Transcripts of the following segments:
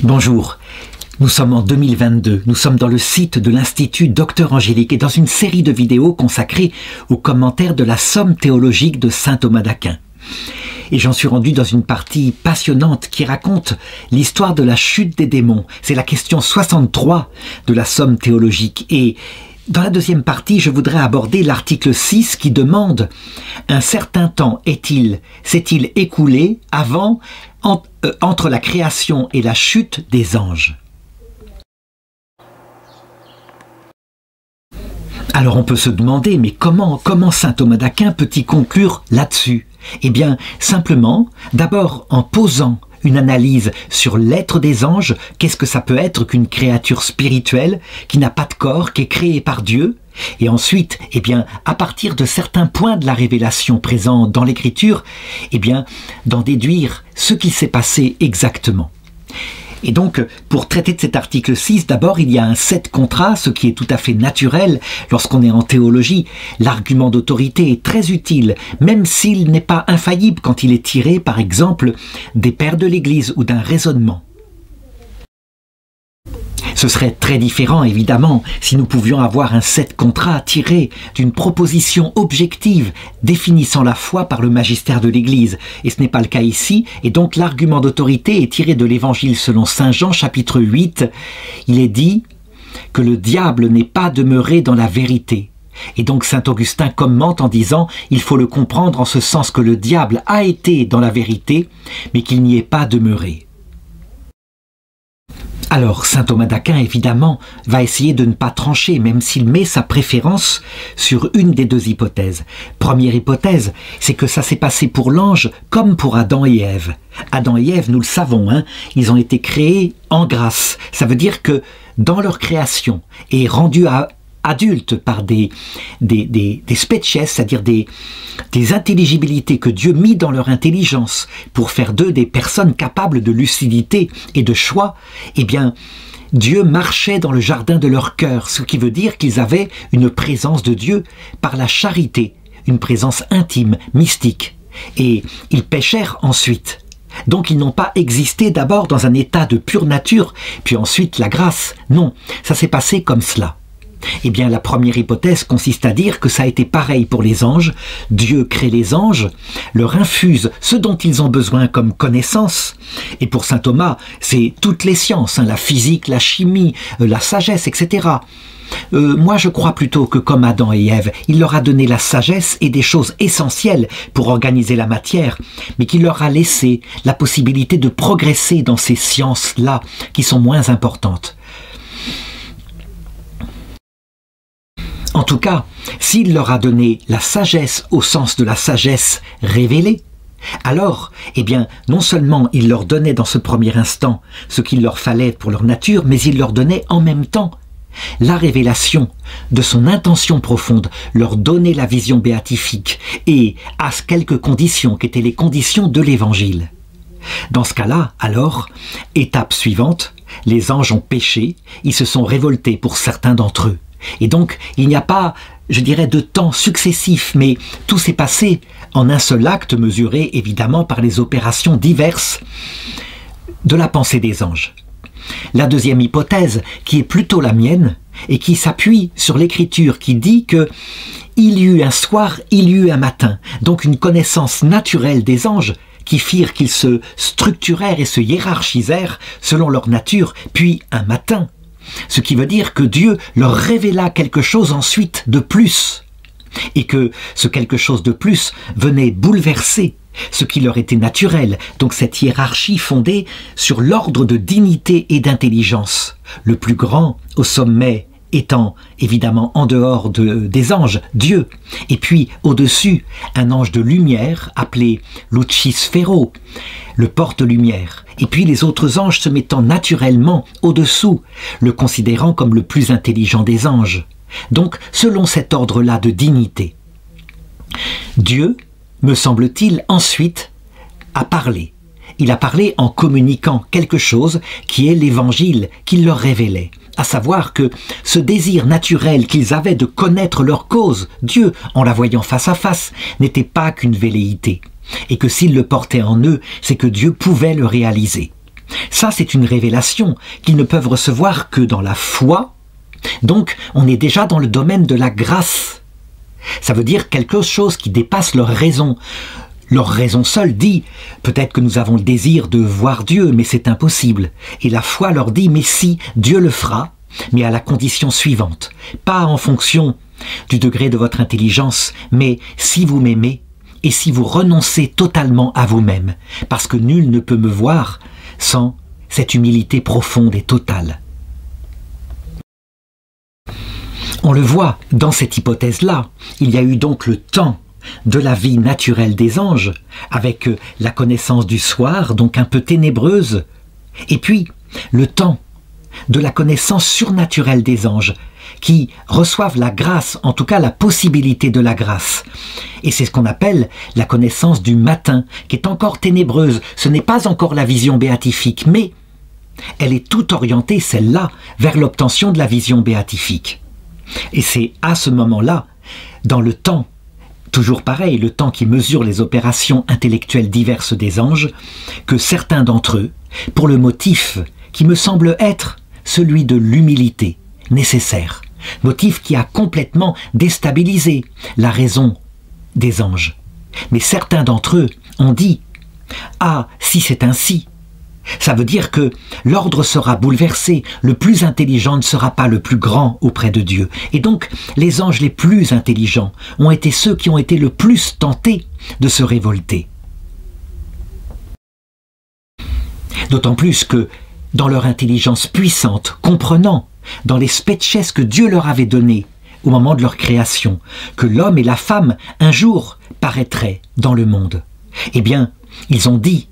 Bonjour, nous sommes en 2022, nous sommes dans le site de l'Institut Docteur Angélique et dans une série de vidéos consacrées aux commentaires de la Somme théologique de saint Thomas d'Aquin. Et j'en suis rendu dans une partie passionnante qui raconte l'histoire de la chute des démons. C'est la question 63 de la Somme théologique. Et dans la deuxième partie, je voudrais aborder l'article 6 qui demande « Un certain temps s'est-il écoulé entre la création et la chute des anges ?» Alors on peut se demander, mais comment saint Thomas d'Aquin peut-il conclure là-dessus? Eh bien, simplement, d'abord en posant une analyse sur l'être des anges, qu'est-ce que ça peut être qu'une créature spirituelle qui n'a pas de corps, qui est créée par Dieu? Et ensuite, eh bien, à partir de certains points de la révélation présents dans l'Écriture, eh bien, d'en déduire ce qui s'est passé exactement. Et donc, pour traiter de cet article 6, d'abord, il y a un set contrat, ce qui est tout à fait naturel lorsqu'on est en théologie. L'argument d'autorité est très utile, même s'il n'est pas infaillible quand il est tiré, par exemple, des pères de l'Église ou d'un raisonnement. Ce serait très différent, évidemment, si nous pouvions avoir un set contrat tiré d'une proposition objective définissant la foi par le magistère de l'Église. Et ce n'est pas le cas ici, et donc l'argument d'autorité est tiré de l'Évangile selon saint Jean, chapitre 8. Il est dit que le diable n'est pas demeuré dans la vérité. Et donc saint Augustin commente en disant « Il faut le comprendre en ce sens que le diable a été dans la vérité, mais qu'il n'y est pas demeuré. » Alors, saint Thomas d'Aquin, évidemment, va essayer de ne pas trancher, même s'il met sa préférence sur une des deux hypothèses. Première hypothèse, c'est que ça s'est passé pour l'ange comme pour Adam et Ève. Adam et Ève, nous le savons, ils ont été créés en grâce. Ça veut dire que dans leur création et rendus adultes par des species, c'est-à-dire des intelligibilités que Dieu mit dans leur intelligence pour faire d'eux des personnes capables de lucidité et de choix, eh bien, Dieu marchait dans le jardin de leur cœur, ce qui veut dire qu'ils avaient une présence de Dieu par la charité, une présence intime, mystique. Et ils péchèrent ensuite. Donc ils n'ont pas existé d'abord dans un état de pure nature, puis ensuite la grâce. Non, ça s'est passé comme cela. Eh bien, la première hypothèse consiste à dire que ça a été pareil pour les anges. Dieu crée les anges, leur infuse ce dont ils ont besoin comme connaissance. Et pour saint Thomas, c'est toutes les sciences, la physique, la chimie, la sagesse, etc. Moi, je crois plutôt que comme Adam et Ève, il leur a donné la sagesse et des choses essentielles pour organiser la matière, mais qu'il leur a laissé la possibilité de progresser dans ces sciences-là qui sont moins importantes. En tout cas, s'il leur a donné la sagesse au sens de la sagesse révélée, alors, eh bien, non seulement il leur donnait dans ce premier instant ce qu'il leur fallait pour leur nature, mais il leur donnait en même temps la révélation de son intention profonde, leur donnait la vision béatifique et à quelques conditions qui étaient les conditions de l'Évangile. Dans ce cas-là, alors, étape suivante, les anges ont péché, ils se sont révoltés pour certains d'entre eux. Et donc, il n'y a pas, je dirais, de temps successif, mais tout s'est passé en un seul acte mesuré, évidemment, par les opérations diverses de la pensée des anges. La deuxième hypothèse, qui est plutôt la mienne, et qui s'appuie sur l'Écriture, qui dit que il y eut un soir, il y eut un matin, donc une connaissance naturelle des anges, qui firent qu'ils se structurèrent et se hiérarchisèrent selon leur nature, puis un matin. Ce qui veut dire que Dieu leur révéla quelque chose ensuite de plus, et que ce quelque chose de plus venait bouleverser ce qui leur était naturel, donc cette hiérarchie fondée sur l'ordre de dignité et d'intelligence, le plus grand au sommet étant évidemment en dehors des anges, Dieu, et puis au-dessus, un ange de lumière appelé Lucisfero, le porte-lumière, et puis les autres anges se mettant naturellement au-dessous, le considérant comme le plus intelligent des anges. Donc, selon cet ordre-là de dignité. Dieu, me semble-t-il, ensuite, a parlé. Il a parlé en communiquant quelque chose qui est l'Évangile qu'il leur révélait. À savoir que ce désir naturel qu'ils avaient de connaître leur cause, Dieu, en la voyant face à face, n'était pas qu'une velléité. Et que s'ils le portaient en eux, c'est que Dieu pouvait le réaliser. Ça, c'est une révélation qu'ils ne peuvent recevoir que dans la foi. Donc, on est déjà dans le domaine de la grâce. Ça veut dire quelque chose qui dépasse leur raison. Leur raison seule dit, peut-être que nous avons le désir de voir Dieu, mais c'est impossible. Et la foi leur dit, mais si, Dieu le fera, mais à la condition suivante. Pas en fonction du degré de votre intelligence, mais si vous m'aimez et si vous renoncez totalement à vous-même, parce que nul ne peut me voir sans cette humilité profonde et totale. On le voit dans cette hypothèse-là, il y a eu donc le temps de la vie naturelle des anges, avec la connaissance du soir, donc un peu ténébreuse, et puis le temps de la connaissance surnaturelle des anges, qui reçoivent la grâce, en tout cas la possibilité de la grâce. Et c'est ce qu'on appelle la connaissance du matin, qui est encore ténébreuse. Ce n'est pas encore la vision béatifique, mais elle est tout orientée, celle-là, vers l'obtention de la vision béatifique. Et c'est à ce moment-là, dans le temps, toujours pareil, le temps qui mesure les opérations intellectuelles diverses des anges, que certains d'entre eux, pour le motif qui me semble être celui de l'humilité nécessaire, motif qui a complètement déstabilisé la raison des anges. Mais certains d'entre eux ont dit « Ah, si c'est ainsi !» Ça veut dire que l'ordre sera bouleversé, le plus intelligent ne sera pas le plus grand auprès de Dieu. Et donc, les anges les plus intelligents ont été ceux qui ont été le plus tentés de se révolter. D'autant plus que, dans leur intelligence puissante, comprenant, dans les spetches que Dieu leur avait donnés au moment de leur création, que l'homme et la femme, un jour, paraîtraient dans le monde, eh bien, ils ont dit,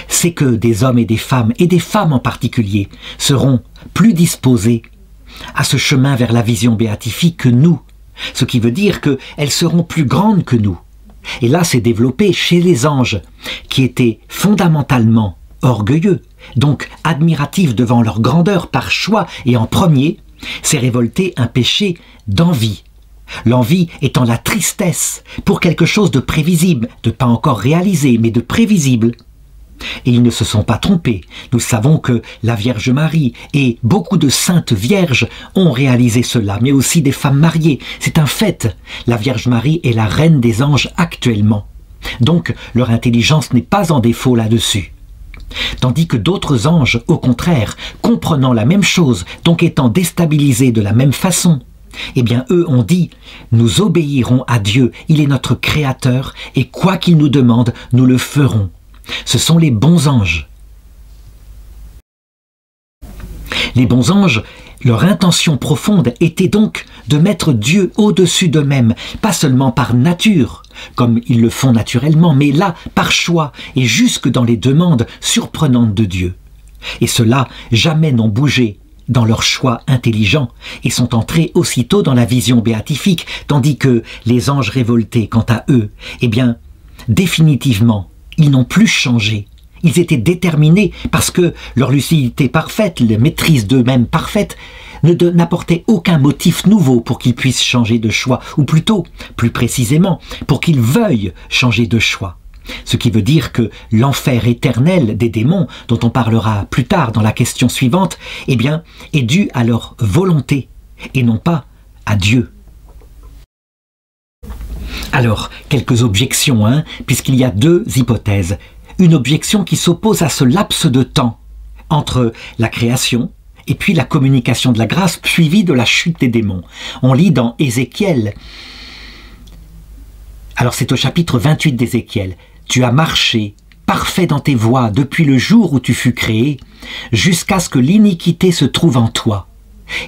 c'est que des hommes et des femmes en particulier, seront plus disposés à ce chemin vers la vision béatifique que nous, ce qui veut dire qu'elles seront plus grandes que nous. Et là, c'est développé chez les anges, qui étaient fondamentalement orgueilleux, donc admiratifs devant leur grandeur par choix, et en premier, s'est révolté un péché d'envie. L'envie étant la tristesse pour quelque chose de prévisible, de pas encore réalisé, mais de prévisible. Et ils ne se sont pas trompés. Nous savons que la Vierge Marie et beaucoup de saintes vierges ont réalisé cela, mais aussi des femmes mariées. C'est un fait. La Vierge Marie est la reine des anges actuellement. Donc leur intelligence n'est pas en défaut là-dessus. Tandis que d'autres anges, au contraire, comprenant la même chose, donc étant déstabilisés de la même façon, eh bien eux ont dit « Nous obéirons à Dieu, il est notre Créateur, et quoi qu'il nous demande, nous le ferons. » Ce sont les bons anges. Les bons anges, leur intention profonde était donc de mettre Dieu au-dessus d'eux-mêmes, pas seulement par nature, comme ils le font naturellement, mais là, par choix, et jusque dans les demandes surprenantes de Dieu. Et ceux-là jamais n'ont bougé dans leur choix intelligent et sont entrés aussitôt dans la vision béatifique, tandis que les anges révoltés, quant à eux, eh bien, définitivement, ils n'ont plus changé. Ils étaient déterminés parce que leur lucidité parfaite, la maîtrise d'eux-mêmes parfaite, n'apportait aucun motif nouveau pour qu'ils puissent changer de choix, ou plutôt, plus précisément, pour qu'ils veuillent changer de choix. Ce qui veut dire que l'enfer éternel des démons, dont on parlera plus tard dans la question suivante, eh bien, est dû à leur volonté, et non pas à Dieu. Alors, quelques objections, puisqu'il y a deux hypothèses. Une objection qui s'oppose à ce laps de temps entre la création et puis la communication de la grâce suivie de la chute des démons. On lit dans Ézéchiel, alors c'est au chapitre 28 d'Ézéchiel, « Tu as marché, parfait dans tes voies, depuis le jour où tu fus créé, jusqu'à ce que l'iniquité se trouve en toi. »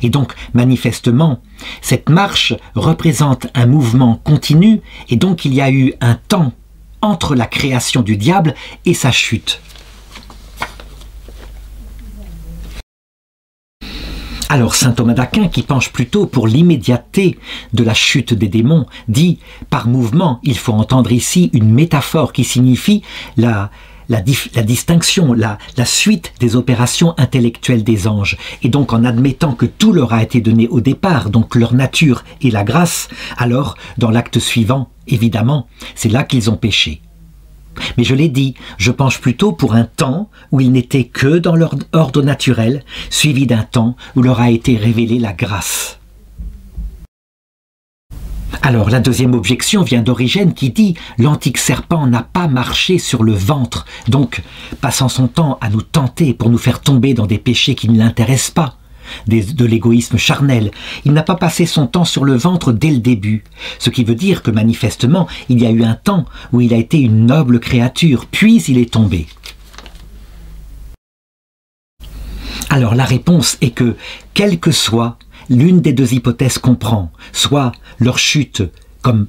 Et donc, manifestement, cette marche représente un mouvement continu, et donc il y a eu un temps entre la création du diable et sa chute. Alors saint Thomas d'Aquin, qui penche plutôt pour l'immédiateté de la chute des démons, dit « Par mouvement, il faut entendre ici une métaphore qui signifie la distinction, la suite des opérations intellectuelles des anges. Et donc en admettant que tout leur a été donné au départ, donc leur nature et la grâce, alors dans l'acte suivant, évidemment, c'est là qu'ils ont péché. Mais je l'ai dit, je penche plutôt pour un temps où ils n'étaient que dans leur ordre naturel, suivi d'un temps où leur a été révélée la grâce. Alors la deuxième objection vient d'Origène qui dit « L'antique serpent n'a pas marché sur le ventre, donc passant son temps à nous tenter pour nous faire tomber dans des péchés qui ne l'intéressent pas. » De l'égoïsme charnel. Il n'a pas passé son temps sur le ventre dès le début, ce qui veut dire que manifestement il y a eu un temps où il a été une noble créature, puis il est tombé. Alors la réponse est que, quelle que soit l'une des deux hypothèses qu'on prend, soit leur chute comme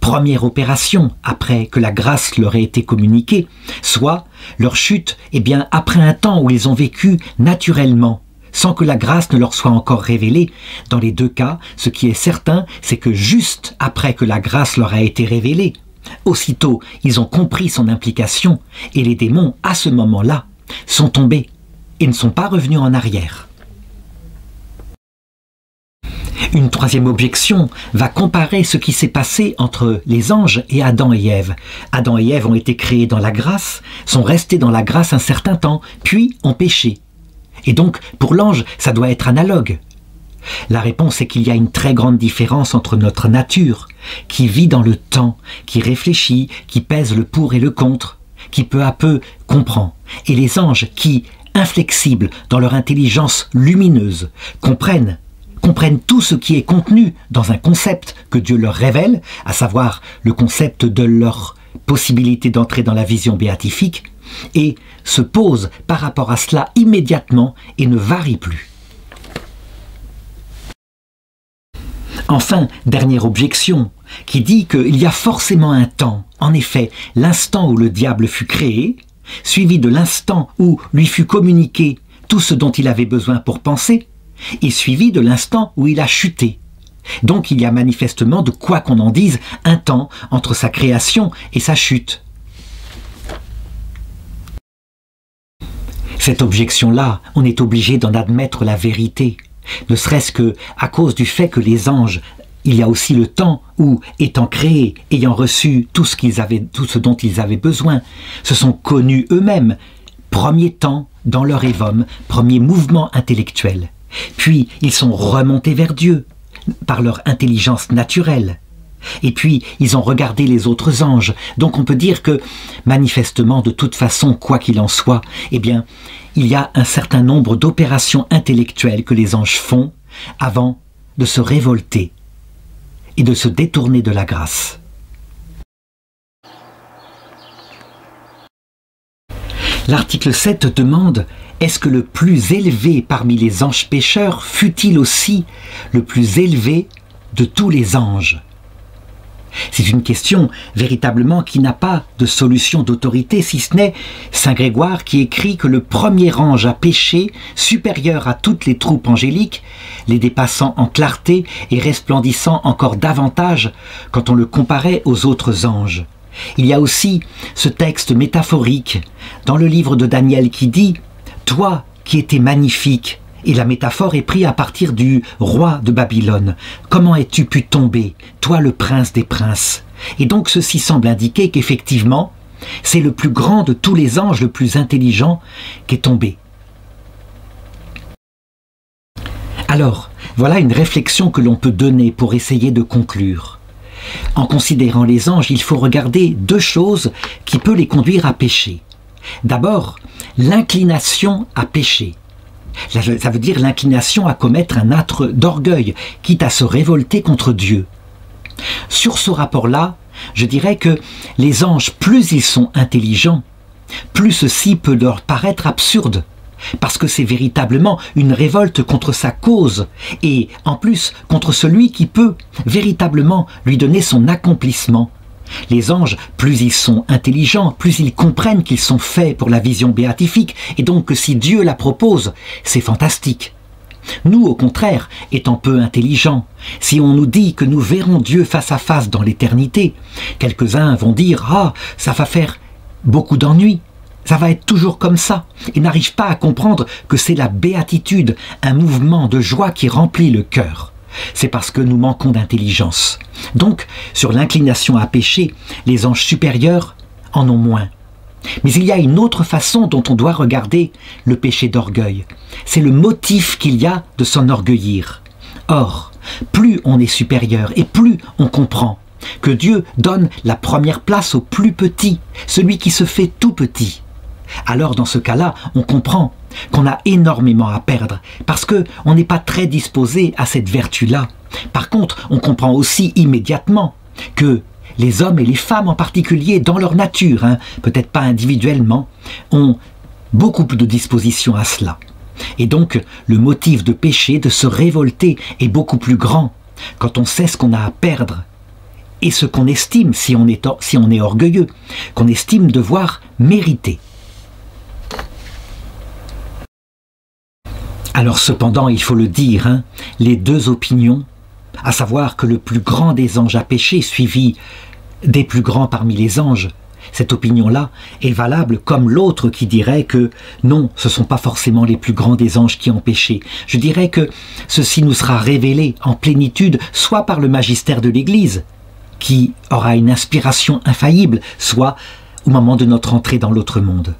première opération après que la grâce leur ait été communiquée, soit leur chute après un temps où ils ont vécu naturellement, sans que la grâce ne leur soit encore révélée. Dans les deux cas, ce qui est certain, c'est que juste après que la grâce leur a été révélée, aussitôt ils ont compris son implication et les démons, à ce moment-là, sont tombés et ne sont pas revenus en arrière. Une troisième objection va comparer ce qui s'est passé entre les anges et Adam et Ève. Adam et Ève ont été créés dans la grâce, sont restés dans la grâce un certain temps, puis ont péché. Et donc, pour l'ange, ça doit être analogue. La réponse est qu'il y a une très grande différence entre notre nature, qui vit dans le temps, qui réfléchit, qui pèse le pour et le contre, qui peu à peu comprend, et les anges qui, inflexibles dans leur intelligence lumineuse, comprennent tout ce qui est contenu dans un concept que Dieu leur révèle, à savoir le concept de leur possibilité d'entrer dans la vision béatifique, et se pose par rapport à cela immédiatement et ne varie plus. Enfin, dernière objection, qui dit qu'il y a forcément un temps, en effet, l'instant où le diable fut créé, suivi de l'instant où lui fut communiqué tout ce dont il avait besoin pour penser, et suivi de l'instant où il a chuté. Donc il y a manifestement, de quoi qu'on en dise, un temps entre sa création et sa chute. Cette objection-là, on est obligé d'en admettre la vérité, ne serait-ce que à cause du fait que les anges, il y a aussi le temps où, étant créés, ayant reçu tout ce dont ils avaient besoin, se sont connus eux-mêmes, premier temps dans leur évum, premier mouvement intellectuel. Puis ils sont remontés vers Dieu par leur intelligence naturelle. Et puis, ils ont regardé les autres anges. Donc on peut dire que, manifestement, de toute façon, quoi qu'il en soit, il y a un certain nombre d'opérations intellectuelles que les anges font avant de se révolter et de se détourner de la grâce. L'article 7 demande « Est-ce que le plus élevé parmi les anges pécheurs fut-il aussi le plus élevé de tous les anges ?» C'est une question véritablement qui n'a pas de solution d'autorité, si ce n'est Saint Grégoire qui écrit que le premier ange a péché, supérieur à toutes les troupes angéliques, les dépassant en clarté et resplendissant encore davantage quand on le comparait aux autres anges. Il y a aussi ce texte métaphorique dans le livre de Daniel qui dit « Toi qui étais magnifique », et la métaphore est prise à partir du roi de Babylone. Comment es-tu pu tomber, toi le prince des princes? Et donc ceci semble indiquer qu'effectivement, c'est le plus grand de tous les anges, le plus intelligent, qui est tombé. Alors, voilà une réflexion que l'on peut donner pour essayer de conclure. En considérant les anges, il faut regarder deux choses qui peuvent les conduire à pécher. D'abord, l'inclination à pécher. Ça veut dire l'inclination à commettre un acte d'orgueil, quitte à se révolter contre Dieu. Sur ce rapport-là, je dirais que les anges, plus ils sont intelligents, plus ceci peut leur paraître absurde, parce que c'est véritablement une révolte contre sa cause, et en plus contre celui qui peut véritablement lui donner son accomplissement. Les anges, plus ils sont intelligents, plus ils comprennent qu'ils sont faits pour la vision béatifique, et donc que si Dieu la propose, c'est fantastique. Nous, au contraire, étant peu intelligents, si on nous dit que nous verrons Dieu face à face dans l'éternité, quelques-uns vont dire « Ah, ça va faire beaucoup d'ennuis, ça va être toujours comme ça », et n'arrivent pas à comprendre que c'est la béatitude, un mouvement de joie qui remplit le cœur. C'est parce que nous manquons d'intelligence. Donc, sur l'inclination à pécher, les anges supérieurs, en ont moins. Mais il y a une autre façon dont on doit regarder le péché d'orgueil. C'est le motif qu'il y a de s'enorgueillir. Or, plus on est supérieur et plus on comprend que Dieu donne la première place au plus petit, celui qui se fait tout petit, alors dans ce cas-là, on comprend qu'on a énormément à perdre parce qu'on n'est pas très disposé à cette vertu-là. Par contre, on comprend aussi immédiatement que les hommes et les femmes en particulier, dans leur nature, peut-être pas individuellement, ont beaucoup plus de disposition à cela. Et donc, le motif de péché, de se révolter, est beaucoup plus grand quand on sait ce qu'on a à perdre et ce qu'on estime, si on est orgueilleux, qu'on estime devoir mériter. Alors cependant, il faut le dire, les deux opinions, à savoir que le plus grand des anges a péché, suivi des plus grands parmi les anges, cette opinion-là est valable comme l'autre qui dirait que non, ce ne sont pas forcément les plus grands des anges qui ont péché. Je dirais que ceci nous sera révélé en plénitude, soit par le magistère de l'Église, qui aura une inspiration infaillible, soit au moment de notre entrée dans l'autre monde.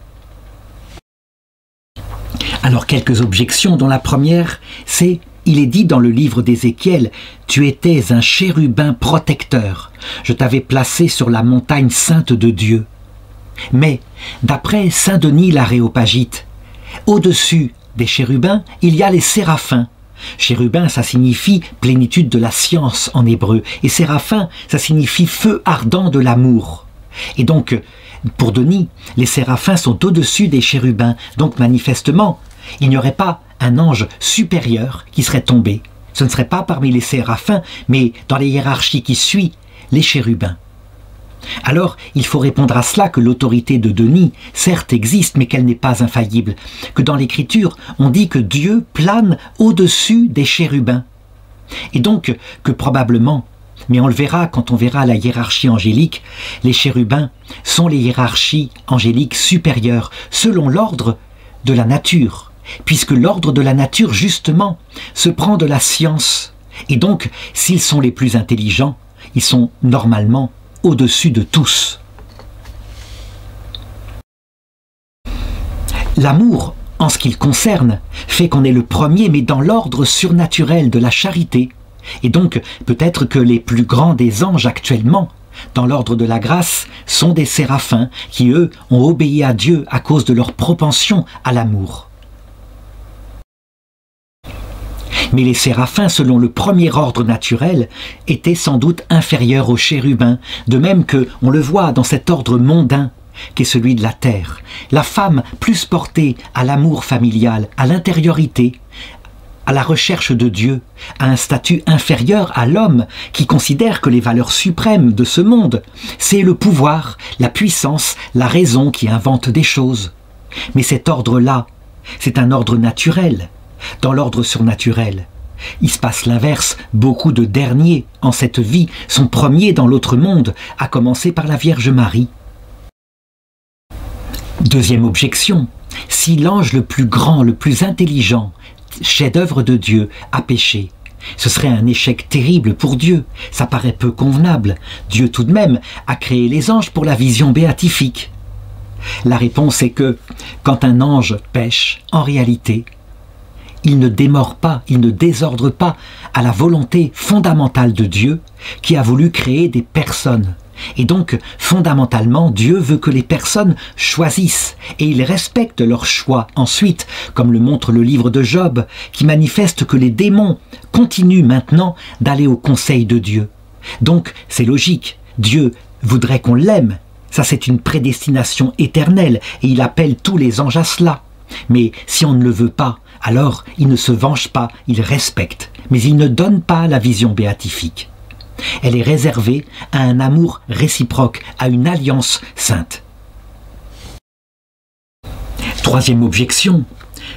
Alors quelques objections, dont la première, c'est, il est dit dans le livre d'Ézéchiel, « Tu étais un chérubin protecteur, je t'avais placé sur la montagne sainte de Dieu. » Mais, d'après saint Denis l'Aréopagite, au-dessus des chérubins, il y a les séraphins. Chérubin, ça signifie plénitude de la science en hébreu, et séraphin, ça signifie feu ardent de l'amour. Et donc, pour Denis, les séraphins sont au-dessus des chérubins, donc manifestement, il n'y aurait pas un ange supérieur qui serait tombé. Ce ne serait pas parmi les séraphins, mais dans les hiérarchies qui suivent, les chérubins. Alors, il faut répondre à cela que l'autorité de Denis, certes, existe, mais qu'elle n'est pas infaillible. Que dans l'Écriture, on dit que Dieu plane au-dessus des chérubins. Et donc, que probablement, mais on le verra quand on verra la hiérarchie angélique, les chérubins sont les hiérarchies angéliques supérieures, selon l'ordre de la nature. Puisque l'ordre de la nature, justement, se prend de la science. Et donc, s'ils sont les plus intelligents, ils sont normalement au-dessus de tous. L'amour, en ce qu'il concerne, fait qu'on est le premier, mais dans l'ordre surnaturel de la charité. Et donc, peut-être que les plus grands des anges actuellement, dans l'ordre de la grâce, sont des séraphins qui, eux, ont obéi à Dieu à cause de leur propension à l'amour. Mais les séraphins, selon le premier ordre naturel, étaient sans doute inférieurs aux chérubins, de même que, on le voit dans cet ordre mondain, qu'est celui de la terre. La femme, plus portée à l'amour familial, à l'intériorité, à la recherche de Dieu, a un statut inférieur à l'homme qui considère que les valeurs suprêmes de ce monde, c'est le pouvoir, la puissance, la raison qui invente des choses. Mais cet ordre-là, c'est un ordre naturel. Dans l'ordre surnaturel, il se passe l'inverse. Beaucoup de derniers en cette vie sont premiers dans l'autre monde, à commencer par la Vierge Marie. Deuxième objection, si l'ange le plus grand, le plus intelligent, chef-d'œuvre de Dieu, a péché, ce serait un échec terrible pour Dieu. Ça paraît peu convenable. Dieu tout de même a créé les anges pour la vision béatifique. La réponse est que quand un ange pêche, en réalité, il ne démord pas, il ne désordre pas à la volonté fondamentale de Dieu qui a voulu créer des personnes. Et donc, fondamentalement, Dieu veut que les personnes choisissent et il respecte leur choix. Ensuite, comme le montre le livre de Job, qui manifeste que les démons continuent maintenant d'aller au conseil de Dieu. Donc, c'est logique, Dieu voudrait qu'on l'aime. Ça, c'est une prédestination éternelle et il appelle tous les anges à cela. Mais si on ne le veut pas, alors il ne se venge pas, il respecte, mais il ne donne pas la vision béatifique. Elle est réservée à un amour réciproque, à une alliance sainte. Troisième objection,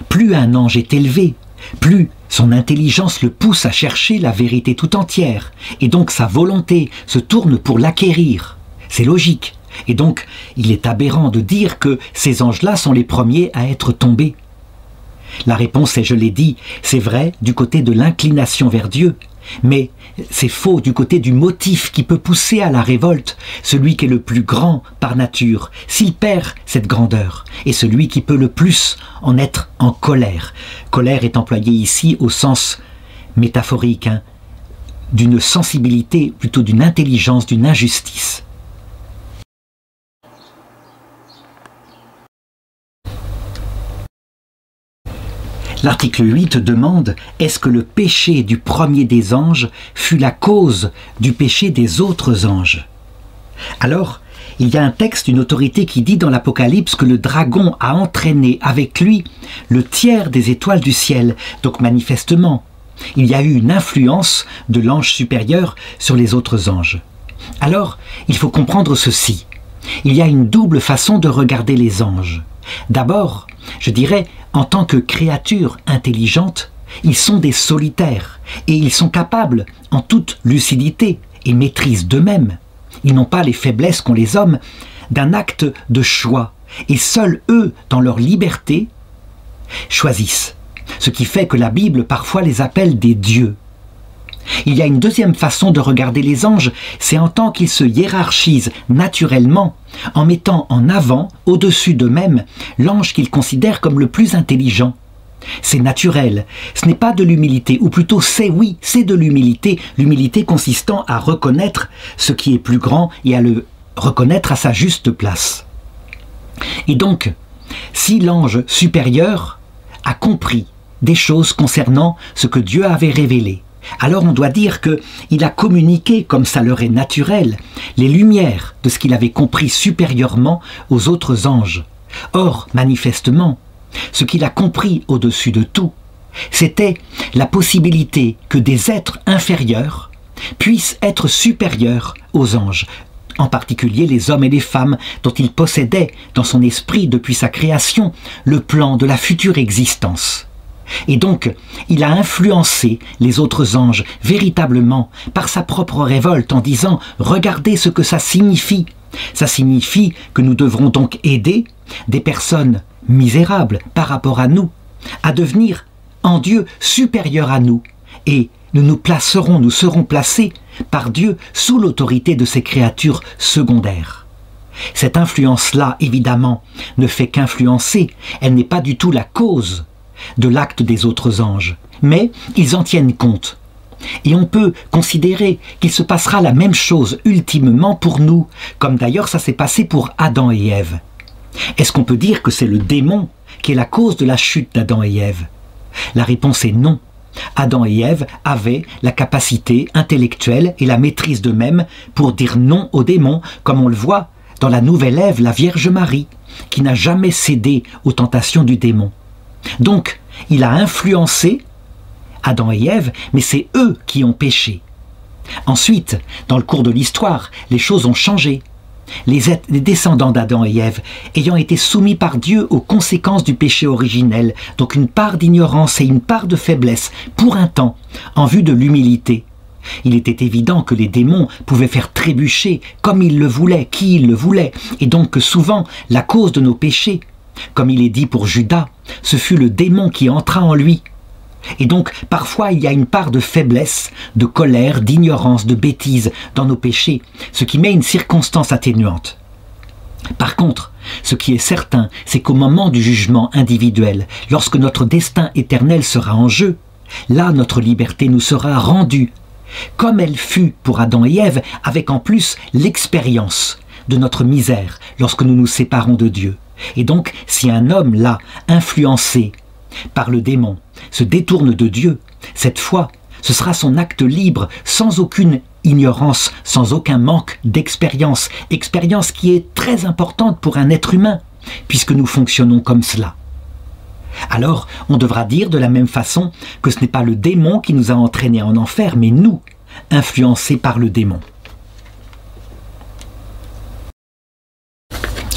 plus un ange est élevé, plus son intelligence le pousse à chercher la vérité tout entière, et donc sa volonté se tourne pour l'acquérir. C'est logique, et donc il est aberrant de dire que ces anges-là sont les premiers à être tombés. La réponse est, je l'ai dit, c'est vrai du côté de l'inclination vers Dieu, Mais c'est faux du côté du motif qui peut pousser à la révolte, celui qui est le plus grand par nature, s'il perd cette grandeur, et celui qui peut le plus en être en colère. Colère est employée ici au sens métaphorique, hein, d'une sensibilité, plutôt d'une intelligence, d'une injustice. L'article 8 demande « Est-ce que le péché du premier des anges fut la cause du péché des autres anges ?» Alors, il y a un texte, une autorité qui dit dans l'Apocalypse que le dragon a entraîné avec lui le tiers des étoiles du ciel. Donc manifestement, il y a eu une influence de l'ange supérieur sur les autres anges. Alors, il faut comprendre ceci. Il y a une double façon de regarder les anges. D'abord, je dirais, en tant que créatures intelligentes, ils sont des solitaires et ils sont capables, en toute lucidité et maîtrise d'eux-mêmes, ils n'ont pas les faiblesses qu'ont les hommes, d'un acte de choix. Et seuls eux, dans leur liberté, choisissent. Ce qui fait que la Bible parfois les appelle des dieux. Il y a une deuxième façon de regarder les anges, c'est en tant qu'ils se hiérarchisent naturellement, en mettant en avant, au-dessus d'eux-mêmes, l'ange qu'ils considèrent comme le plus intelligent. C'est naturel, ce n'est pas de l'humilité, ou plutôt c'est de l'humilité, l'humilité consistant à reconnaître ce qui est plus grand et à le reconnaître à sa juste place. Et donc, si l'ange supérieur a compris des choses concernant ce que Dieu avait révélé, alors on doit dire qu'il a communiqué, comme ça leur est naturel, les lumières de ce qu'il avait compris supérieurement aux autres anges. Or, manifestement, ce qu'il a compris au-dessus de tout, c'était la possibilité que des êtres inférieurs puissent être supérieurs aux anges, en particulier les hommes et les femmes dont il possédait dans son esprit depuis sa création le plan de la future existence. Et donc, il a influencé les autres anges véritablement par sa propre révolte en disant « Regardez ce que ça signifie ». Ça signifie que nous devrons donc aider des personnes misérables par rapport à nous à devenir en Dieu supérieurs à nous. Et nous serons placés par Dieu sous l'autorité de ces créatures secondaires. Cette influence-là, évidemment, ne fait qu'influencer, elle n'est pas du tout la cause de l'acte des autres anges, mais ils en tiennent compte. Et on peut considérer qu'il se passera la même chose ultimement pour nous, comme d'ailleurs ça s'est passé pour Adam et Ève. Est-ce qu'on peut dire que c'est le démon qui est la cause de la chute d'Adam et Ève? La réponse est non. Adam et Ève avaient la capacité intellectuelle et la maîtrise d'eux-mêmes pour dire non au démon, comme on le voit dans la nouvelle Ève, la Vierge Marie, qui n'a jamais cédé aux tentations du démon. Donc, il a influencé Adam et Ève, mais c'est eux qui ont péché. Ensuite, dans le cours de l'histoire, les choses ont changé. Les descendants d'Adam et Ève, ayant été soumis par Dieu aux conséquences du péché originel, donc une part d'ignorance et une part de faiblesse, pour un temps, en vue de l'humilité. Il était évident que les démons pouvaient faire trébucher comme ils le voulaient, qui ils le voulaient, et donc que souvent, la cause de nos péchés, comme il est dit pour Judas, ce fut le démon qui entra en lui. Et donc, parfois, il y a une part de faiblesse, de colère, d'ignorance, de bêtise dans nos péchés, ce qui met une circonstance atténuante. Par contre, ce qui est certain, c'est qu'au moment du jugement individuel, lorsque notre destin éternel sera en jeu, là, notre liberté nous sera rendue, comme elle fut pour Adam et Ève, avec en plus l'expérience de notre misère lorsque nous nous séparons de Dieu. Et donc, si un homme, là, influencé par le démon, se détourne de Dieu, cette fois, ce sera son acte libre, sans aucune ignorance, sans aucun manque d'expérience, expérience qui est très importante pour un être humain, puisque nous fonctionnons comme cela. Alors, on devra dire de la même façon que ce n'est pas le démon qui nous a entraînés en enfer, mais nous, influencés par le démon.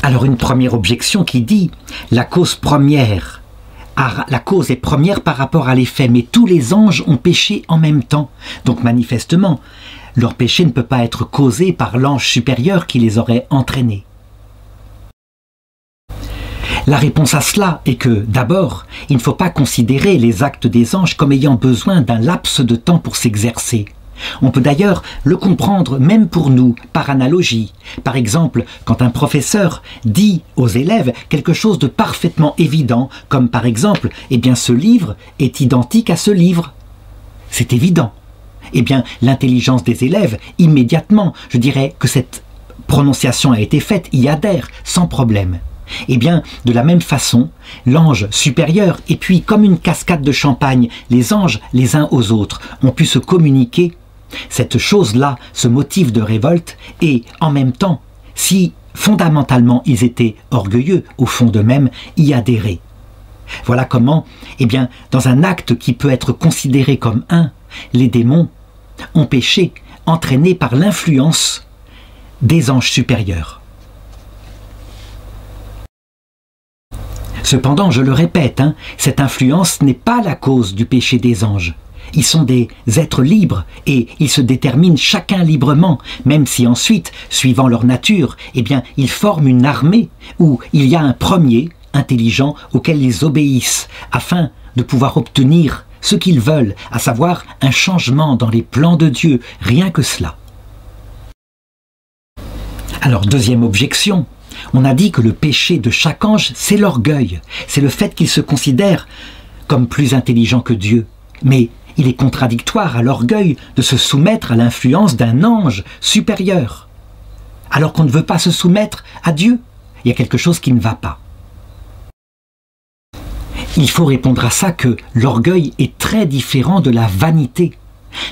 Alors une première objection qui dit la cause est première par rapport à l'effet, mais tous les anges ont péché en même temps. Donc manifestement, leur péché ne peut pas être causé par l'ange supérieur qui les aurait entraînés. La réponse à cela est que, d'abord, il ne faut pas considérer les actes des anges comme ayant besoin d'un laps de temps pour s'exercer. On peut d'ailleurs le comprendre même pour nous, par analogie. Par exemple, quand un professeur dit aux élèves quelque chose de parfaitement évident, comme par exemple, eh bien ce livre est identique à ce livre. C'est évident. Eh bien, l'intelligence des élèves, immédiatement, je dirais que cette prononciation a été faite, y adhère, sans problème. Eh bien, de la même façon, l'ange supérieur, et puis comme une cascade de champagne, les anges, les uns aux autres, ont pu se communiquer cette chose-là, ce motif de révolte, et en même temps, si fondamentalement ils étaient orgueilleux, au fond d'eux-mêmes, y adhérer. Voilà comment, eh bien, dans un acte qui peut être considéré comme un, les démons ont péché, entraînés par l'influence des anges supérieurs. Cependant, je le répète, cette influence n'est pas la cause du péché des anges. Ils sont des êtres libres et ils se déterminent chacun librement, même si ensuite, suivant leur nature, eh bien, ils forment une armée où il y a un premier, intelligent, auquel ils obéissent, afin de pouvoir obtenir ce qu'ils veulent, à savoir un changement dans les plans de Dieu, rien que cela. Alors, deuxième objection, on a dit que le péché de chaque ange, c'est l'orgueil, c'est le fait qu'il se considère comme plus intelligent que Dieu. Mais il est contradictoire à l'orgueil de se soumettre à l'influence d'un ange supérieur, alors qu'on ne veut pas se soumettre à Dieu. Il y a quelque chose qui ne va pas. Il faut répondre à ça que l'orgueil est très différent de la vanité.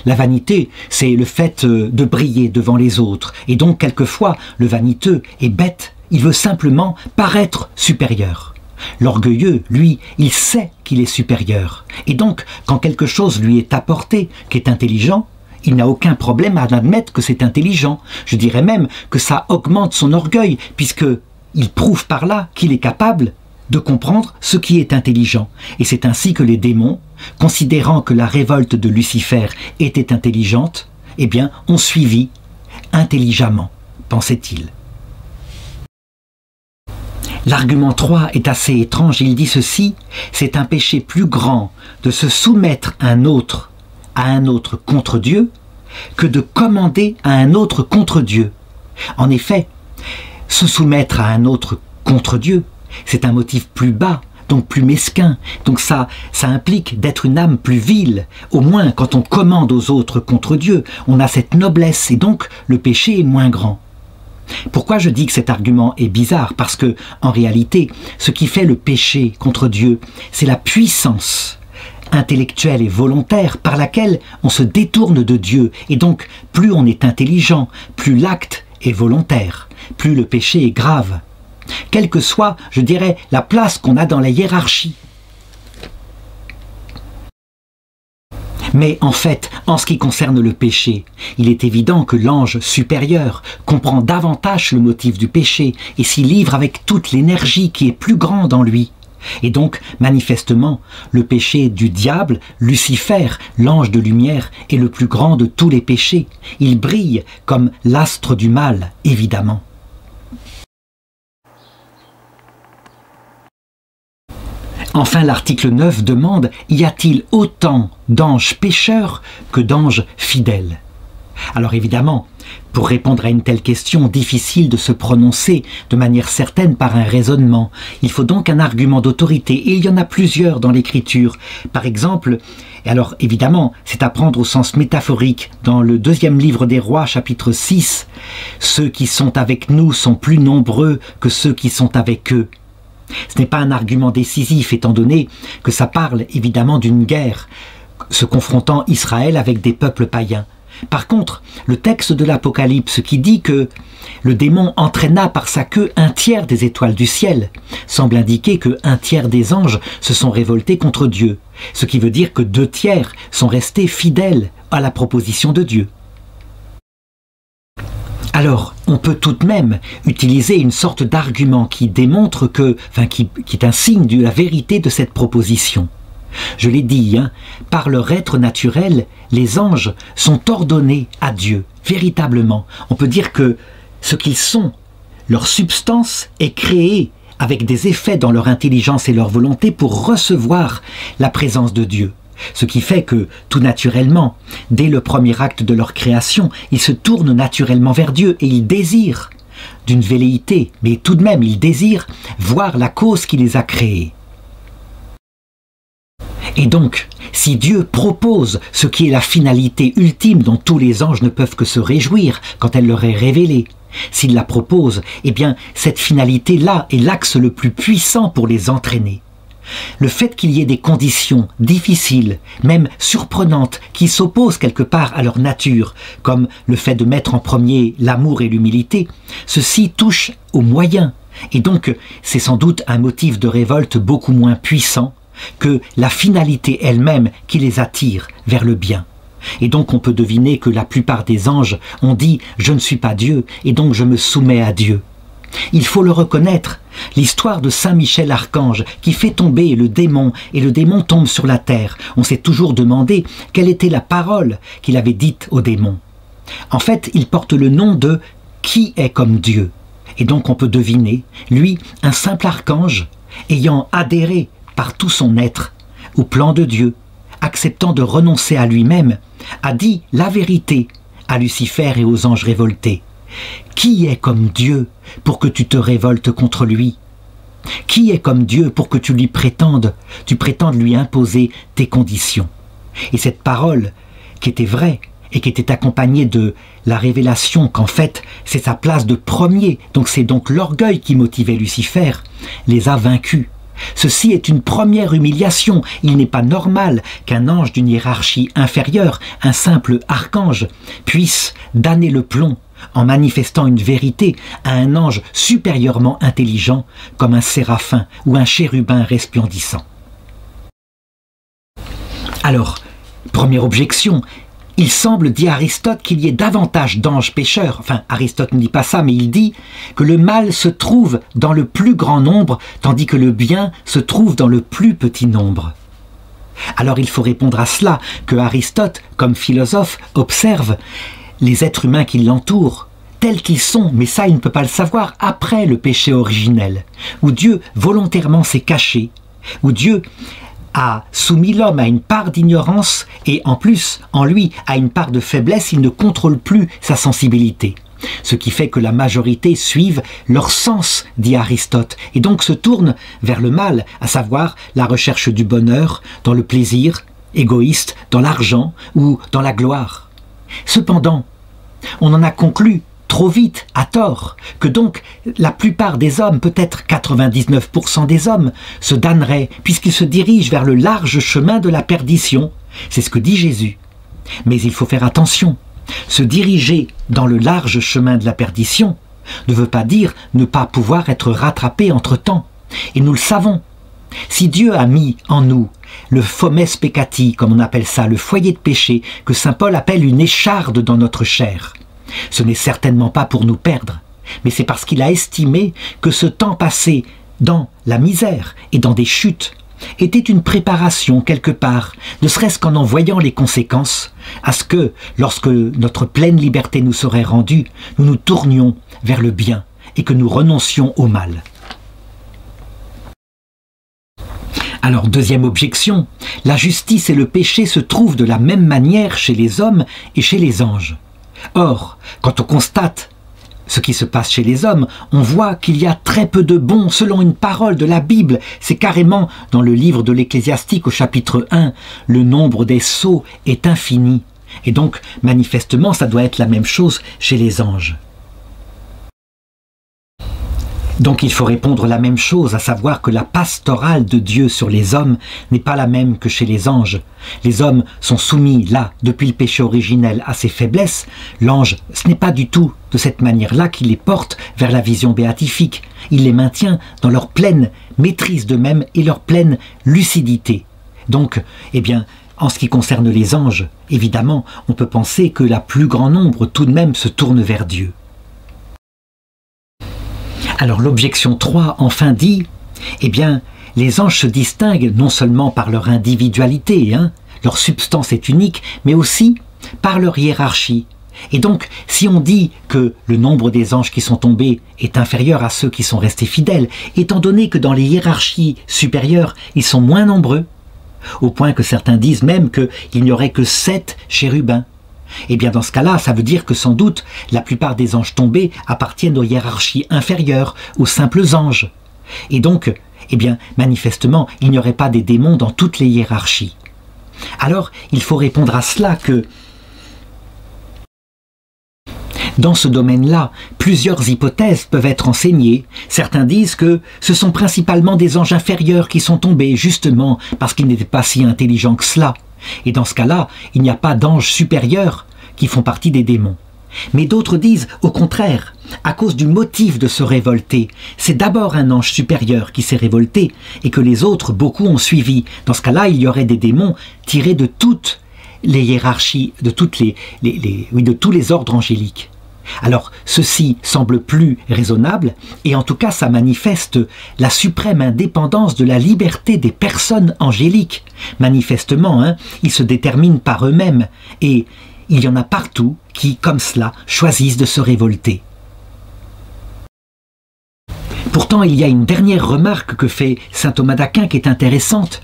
La vanité, c'est le fait de briller devant les autres, et donc quelquefois le vaniteux est bête, il veut simplement paraître supérieur. L'orgueilleux, lui, il sait qu'il est supérieur. Et donc, quand quelque chose lui est apporté, qui est intelligent, il n'a aucun problème à admettre que c'est intelligent. Je dirais même que ça augmente son orgueil, puisqu'il prouve par là qu'il est capable de comprendre ce qui est intelligent. Et c'est ainsi que les démons, considérant que la révolte de Lucifer était intelligente, eh bien, ont suivi intelligemment, pensait-il. L'argument 3 est assez étrange, il dit ceci, c'est un péché plus grand de se soumettre à un autre contre Dieu que de commander à un autre contre Dieu. En effet, se soumettre à un autre contre Dieu, c'est un motif plus bas, donc plus mesquin, donc ça implique d'être une âme plus vile. Au moins, quand on commande aux autres contre Dieu, on a cette noblesse et donc le péché est moins grand. Pourquoi je dis que cet argument est bizarre? Parce que, en réalité, ce qui fait le péché contre Dieu, c'est la puissance intellectuelle et volontaire par laquelle on se détourne de Dieu. Et donc, plus on est intelligent, plus l'acte est volontaire, plus le péché est grave. Quelle que soit, je dirais, la place qu'on a dans la hiérarchie. Mais en fait, en ce qui concerne le péché, il est évident que l'ange supérieur comprend davantage le motif du péché et s'y livre avec toute l'énergie qui est plus grande en lui. Et donc, manifestement, le péché du diable, Lucifer, l'ange de lumière, est le plus grand de tous les péchés. Il brille comme l'astre du mal, évidemment. Enfin, l'article 9 demande « Y a-t-il autant d'anges pécheurs que d'anges fidèles ?» Alors évidemment, pour répondre à une telle question, difficile de se prononcer de manière certaine par un raisonnement. Il faut donc un argument d'autorité, et il y en a plusieurs dans l'Écriture. Par exemple, et alors évidemment, c'est à prendre au sens métaphorique, dans le 2e livre des Rois, chapitre 6, « Ceux qui sont avec nous sont plus nombreux que ceux qui sont avec eux. » Ce n'est pas un argument décisif, étant donné que ça parle évidemment d'une guerre, se confrontant Israël avec des peuples païens. Par contre, le texte de l'Apocalypse qui dit que le démon entraîna par sa queue un tiers des étoiles du ciel semble indiquer que un tiers des anges se sont révoltés contre Dieu, ce qui veut dire que 2 tiers sont restés fidèles à la proposition de Dieu. Alors, on peut tout de même utiliser une sorte d'argument qui démontre que, qui est un signe de la vérité de cette proposition. Je l'ai dit, par leur être naturel, les anges sont ordonnés à Dieu, véritablement. On peut dire que ce qu'ils sont, leur substance est créée avec des effets dans leur intelligence et leur volonté pour recevoir la présence de Dieu. Ce qui fait que, tout naturellement, dès le premier acte de leur création, ils se tournent naturellement vers Dieu et ils désirent, d'une velléité, mais tout de même ils désirent voir la cause qui les a créés. Et donc, si Dieu propose ce qui est la finalité ultime dont tous les anges ne peuvent que se réjouir quand elle leur est révélée, s'il la propose, eh bien, cette finalité-là est l'axe le plus puissant pour les entraîner. Le fait qu'il y ait des conditions difficiles, même surprenantes, qui s'opposent quelque part à leur nature, comme le fait de mettre en premier l'amour et l'humilité, ceci touche aux moyens. Et donc, c'est sans doute un motif de révolte beaucoup moins puissant que la finalité elle-même qui les attire vers le bien. Et donc on peut deviner que la plupart des anges ont dit « Je ne suis pas Dieu, et donc je me soumets à Dieu ». Il faut le reconnaître, l'histoire de Saint Michel Archange qui fait tomber le démon et le démon tombe sur la terre. On s'est toujours demandé quelle était la parole qu'il avait dite au démon. En fait, il porte le nom de « Qui est comme Dieu ?» Et donc on peut deviner, lui, un simple archange, ayant adhéré par tout son être au plan de Dieu, acceptant de renoncer à lui-même, a dit la vérité à Lucifer et aux anges révoltés. Qui est comme Dieu pour que tu te révoltes contre lui? Qui est comme Dieu pour que tu prétendes lui imposer tes conditions? Et cette parole, qui était vraie et qui était accompagnée de la révélation qu'en fait c'est sa place de premier, donc c'est donc l'orgueil qui motivait Lucifer, les a vaincus. Ceci est une première humiliation. Il n'est pas normal qu'un ange d'une hiérarchie inférieure, un simple archange, puisse damner le plomb en manifestant une vérité à un ange supérieurement intelligent comme un séraphin ou un chérubin resplendissant. Alors, première objection, il semble, dit Aristote, qu'il y ait davantage d'anges pécheurs. Enfin, Aristote ne dit pas ça, mais il dit que le mal se trouve dans le plus grand nombre, tandis que le bien se trouve dans le plus petit nombre. Alors il faut répondre à cela, que Aristote, comme philosophe, observe les êtres humains qui l'entourent, tels qu'ils sont, mais ça il ne peut pas le savoir, après le péché originel, où Dieu volontairement s'est caché, où Dieu a soumis l'homme à une part d'ignorance et en plus, en lui, à une part de faiblesse, il ne contrôle plus sa sensibilité. Ce qui fait que la majorité suivent leur sens, dit Aristote, et donc se tournent vers le mal, à savoir la recherche du bonheur, dans le plaisir, égoïste, dans l'argent ou dans la gloire. Cependant, on en a conclu trop vite, à tort, que donc la plupart des hommes, peut-être 99% des hommes, se damneraient puisqu'ils se dirigent vers le large chemin de la perdition. C'est ce que dit Jésus. Mais il faut faire attention. Se diriger dans le large chemin de la perdition ne veut pas dire ne pas pouvoir être rattrapé entre-temps. Et nous le savons. Si Dieu a mis en nous le fomes peccati, comme on appelle ça, le foyer de péché, que saint Paul appelle une écharde dans notre chair, ce n'est certainement pas pour nous perdre, mais c'est parce qu'il a estimé que ce temps passé dans la misère et dans des chutes était une préparation quelque part, ne serait-ce qu'en voyant les conséquences, à ce que, lorsque notre pleine liberté nous serait rendue, nous nous tournions vers le bien et que nous renoncions au mal. Alors, deuxième objection, la justice et le péché se trouvent de la même manière chez les hommes et chez les anges. Or, quand on constate ce qui se passe chez les hommes, on voit qu'il y a très peu de bons selon une parole de la Bible. C'est carrément dans le livre de l'Ecclésiastique au chapitre 1, le nombre des sots est infini. Et donc, manifestement, ça doit être la même chose chez les anges. Donc il faut répondre la même chose, à savoir que la pastorale de Dieu sur les hommes n'est pas la même que chez les anges. Les hommes sont soumis, là, depuis le péché originel, à ses faiblesses. L'ange, ce n'est pas du tout de cette manière-là qu'il les porte vers la vision béatifique. Il les maintient dans leur pleine maîtrise d'eux-mêmes et leur pleine lucidité. Donc, eh bien, en ce qui concerne les anges, évidemment, on peut penser que la plus grand nombre tout de même se tourne vers Dieu. Alors l'objection 3 enfin dit, eh bien, les anges se distinguent non seulement par leur individualité, leur substance est unique, mais aussi par leur hiérarchie. Et donc, si on dit que le nombre des anges qui sont tombés est inférieur à ceux qui sont restés fidèles, étant donné que dans les hiérarchies supérieures, ils sont moins nombreux, au point que certains disent même qu'il n'y aurait que 7 chérubins, eh bien dans ce cas-là, ça veut dire que sans doute la plupart des anges tombés appartiennent aux hiérarchies inférieures, aux simples anges. Et donc, eh bien, manifestement, il n'y aurait pas des démons dans toutes les hiérarchies. Alors, il faut répondre à cela que dans ce domaine-là, plusieurs hypothèses peuvent être enseignées. Certains disent que ce sont principalement des anges inférieurs qui sont tombés, justement parce qu'ils n'étaient pas si intelligents que cela. Et dans ce cas-là, il n'y a pas d'anges supérieurs qui font partie des démons. Mais d'autres disent, au contraire, à cause du motif de se révolter, c'est d'abord un ange supérieur qui s'est révolté et que les autres, beaucoup, ont suivi. Dans ce cas-là, il y aurait des démons tirés de toutes les hiérarchies, de tous les ordres angéliques. Alors, ceci semble plus raisonnable, et en tout cas, ça manifeste la suprême indépendance de la liberté des personnes angéliques. Manifestement, ils se déterminent par eux-mêmes, et il y en a partout qui, comme cela, choisissent de se révolter. Pourtant, il y a une dernière remarque que fait saint Thomas d'Aquin qui est intéressante.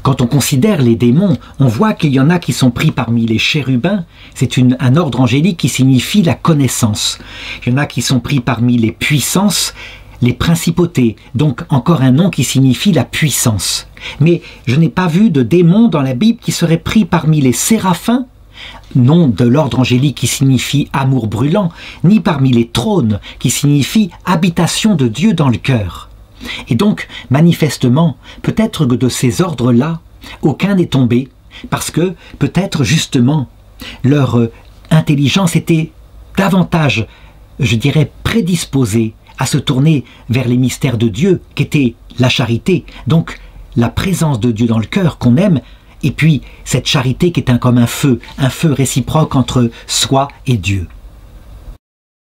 Quand on considère les démons, on voit qu'il y en a qui sont pris parmi les chérubins, c'est un ordre angélique qui signifie la connaissance. Il y en a qui sont pris parmi les puissances, les principautés, donc encore un nom qui signifie la puissance. Mais je n'ai pas vu de démon dans la Bible qui serait pris parmi les séraphins, nom de l'ordre angélique qui signifie amour brûlant, ni parmi les trônes qui signifie habitation de Dieu dans le cœur. Et donc, manifestement, peut-être que de ces ordres-là, aucun n'est tombé, parce que, peut-être justement, leur intelligence était davantage, je dirais, prédisposée à se tourner vers les mystères de Dieu, qu'était la charité, donc la présence de Dieu dans le cœur qu'on aime, et puis cette charité qui est comme un feu réciproque entre soi et Dieu.